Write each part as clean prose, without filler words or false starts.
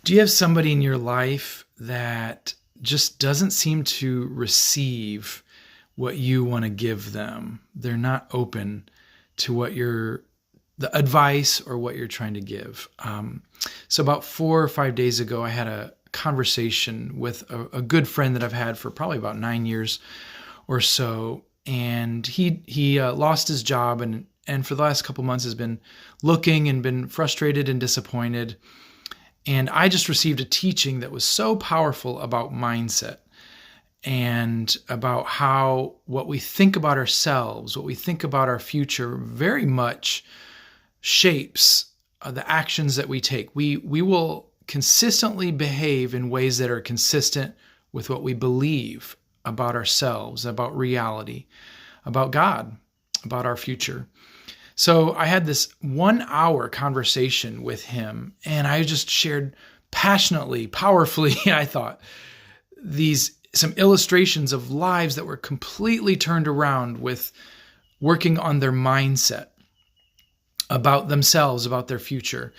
Do you have somebody in your life that just doesn't seem to receive what you want to give them? They're not open to the advice or what you're trying to give. So about 4 or 5 days ago, I had a conversation with a good friend that I've had for probably about 9 years or so. And he lost his job and for the last couple months has been looking and been frustrated and disappointed. And I just received a teaching that was so powerful about mindset and about how what we think about ourselves, what we think about our future very much shapes the actions that we take. We will consistently behave in ways that are consistent with what we believe about ourselves, about reality, about God, about our future. So I had this 1 hour conversation with him, and I just shared passionately, powerfully, I thought, some illustrations of lives that were completely turned around with working on their mindset about themselves, about their future.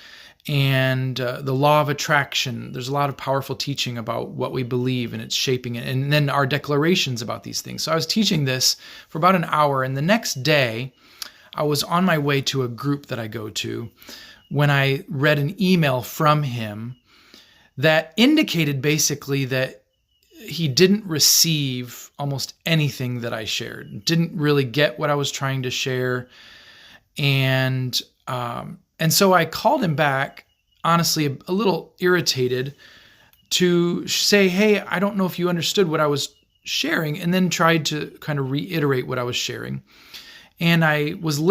And the law of attraction, there's a lot of powerful teaching about what we believe, and it's shaping it. And then our declarations about these things. So I was teaching this for about an hour, and the next day, I was on my way to a group that I go to when I read an email from him that indicated basically that he didn't receive almost anything that I shared, didn't really get what I was trying to share. And so I called him back, honestly, a little irritated, to say, hey, I don't know if you understood what I was sharing, and then tried to kind of reiterate what I was sharing. And I was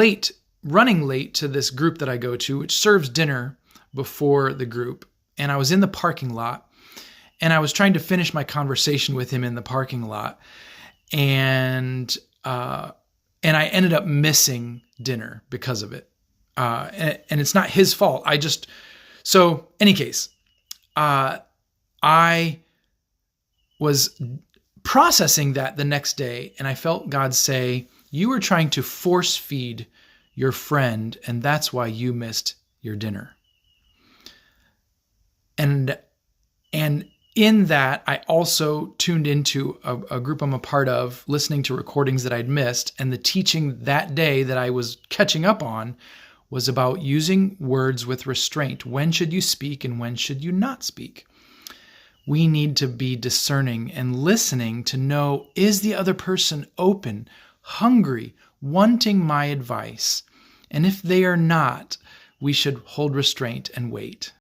running late to this group that I go to, which serves dinner before the group. And I was in the parking lot, and I was trying to finish my conversation with him in the parking lot. And I ended up missing dinner because of it. And it's not his fault. So any case, I was processing that the next day, and I felt God say, you were trying to force feed your friend, and that's why you missed your dinner. And in that, I also tuned into a group I'm a part of, listening to recordings that I'd missed, and the teaching that day that I was catching up on was about using words with restraint. When should you speak and when should you not speak? We need to be discerning and listening to know, is the other person open, hungry, wanting my advice? And if they are not, we should hold restraint and wait.